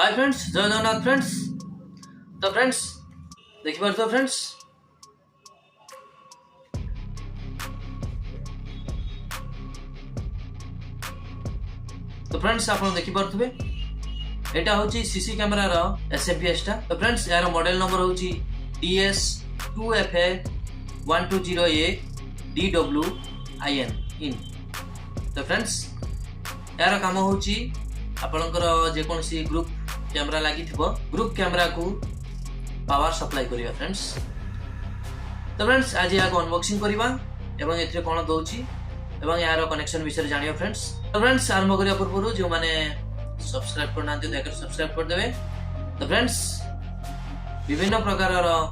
Hi friends, जय Jagannath friends. तो friends देखिए तो फ्रेंड्स आप देखि पारथुबे एटा होची सीसी कैमरा रो एसएमपीएस टा। तो फ्रेंड्स यार मॉडल नंबर होची DS2FA120A DWIN इन। तो फ्रेंड्स यार काम होची आपनकर जे कोनसी ग्रुप कैमरा लागि थिबो ग्रुप कैमरा को पावर सप्लाई करिया फ्रेंड्स। तो फ्रेंड्स आज या अनबॉक्सिंग करिवा एवं एथरे कोन दोची एवं यार कनेक्शन विषय जानियो फ्रेंड्स। तो फ्रेंड्स आरंभ करिया पूर्व जो माने सब्सक्राइब करना दे सब्सक्राइब कर देबे। तो फ्रेंड्स विभिन्न प्रकार रो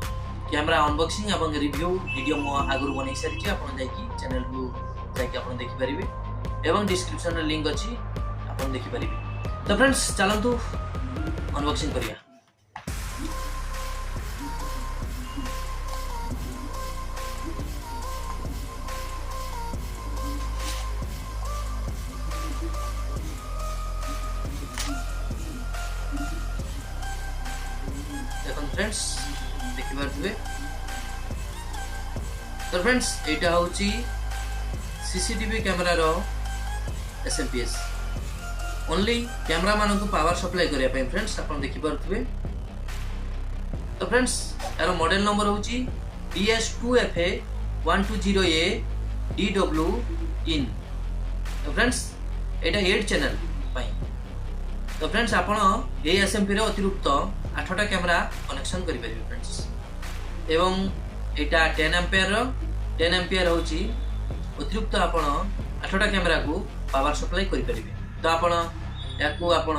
कैमरा अनबॉक्सिंग एवं रिव्यू वीडियो मो आगुर बनै सरी छी। आपण जाई की चैनल को जाई की आपण देखि परिबे एवं डिस्क्रिप्शन रे लिंक अछि आपण देखि परिबे। तो फ्रेंड्स चलंतु अनबॉक्सिंग करिया। देखो फ्रेंड्स देखि पारथुबे। तो फ्रेंड्स एटा होची सीसीटीवी कैमरा रो एसएमपीएस ओनली कैमरा मान को पावर सप्लाई करिया पे फ्रेंड्स आपण देखि पारथुबे। तो फ्रेंड्स यार मॉडल नंबर होची DS2FA120A DWIN। तो फ्रेंड्स एटा 8 चैनल पाई। तो फ्रेंड्स आपण ए एसएमपी रे अतिरिक्त 8टा कैमरा कनेक्शन करि परिबे फ्रेंड्स एवं एटा 10 एम्पियर होची अतिरिक्त आपण 8टा कैमरा को पावर सप्लाई करि परिबे। तो आपण याकू आपण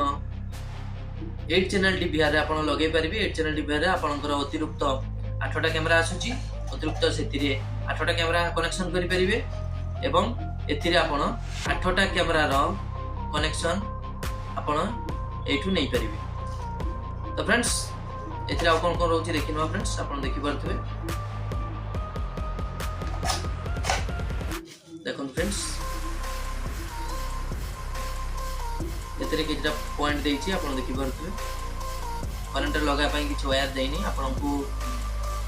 8 चैनल डीवीआर रे आपण लगे परिबे। 8 चैनल डीवीआर रे आपनकर अतिरिक्त 8टा कैमरा आसुची अतिरिक्त सेतिरे 8टा कैमरा कनेक्शन करि परिबे एवं एथिरे आपण 8टा कैमरा रो कनेक्शन आपण एठू नै परिबे। तो फ्रेंड्स एथिरे आ कोन कोन रहउची देखिनवा फ्रेंड्स आपण देखि पारथुबे। देखन फ्रेंड्स एतरे किछटा पॉइंट देइछि आपण देखि पारथुबे। करेंट लगा पई किछ वायर देइनी आपण को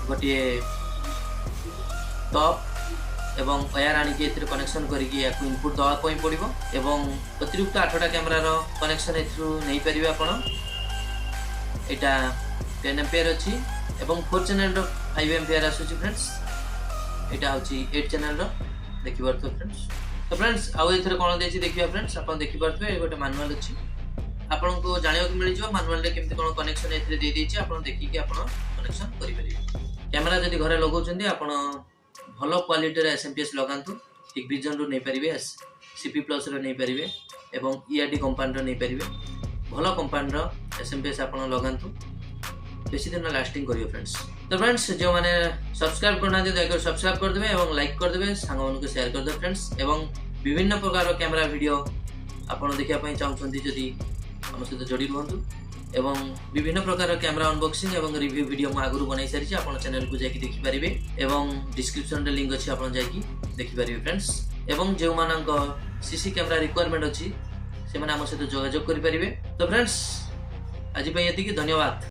गोटे टॉप एवं वायर आनी के एतरे कनेक्शन करी कि याकू इनपुट दवा पई पड़िबो एवं अतिरिक्त 8टा कैमरा रो कनेक्शन एथ्रु नै परिबे। आपण एटा 10 एम्पियर अछि एवं 4 चैनल रो 5 एम्पियर आसुची फ्रेंड्स। एटा होची 8 चैनल रो देखि पारथु फ्रेंड्स। तो फ्रेंड्स आउ एथरे कोन देछि देखिया फ्रेंड्स आपण देखि पारथु ए गोटे मैनुअल अछि आपण को जानियो कि मिलि जो मैनुअल रे केमते कोन कनेक्शन एथरे दे देछि आपण देखि कि आपण कनेक्शन करि परिबे। कैमरा जदि घरे लगौचंदी आपण भलो क्वालिटी रे एसएमपीएस लगांतु एक विजन रो नै परिबे सीपी प्लस रो नै परिबे एवं ईआरडी कंपाउंड रो नै परिबे। भलो कंपाउंड रो एसएमपीएस आपण लगांतु बेसी दिन लास्टिंग करियो फ्रेंड्स। तो फ्रेंड्स जो माने सब्सक्राइब करना दे दया सब्सक्राइब कर देबे एवं लाइक कर देबे सांग मन को शेयर कर दे फ्रेंड्स एवं विभिन्न प्रकार रो कैमरा वीडियो आपण देखिया पई चाहउछंती जदी हम सहित जोड़ी रहंतु एवं विभिन्न प्रकार रो कैमरा अनबॉक्सिंग एवं रिव्यू वीडियो म आगुरु बनाई सारी छी। आपण चैनल को जाकी देखि परिबे एवं डिस्क्रिप्शन रे लिंक अछि आपण जाकी देखि परिबे फ्रेंड्स एवं जे मानक सीसी कैमरा रिक्वायरमेंट अछि से माने हम सहित जोगाजोग करि परिबे। तो फ्रेंड्स आज पई एति की धन्यवाद।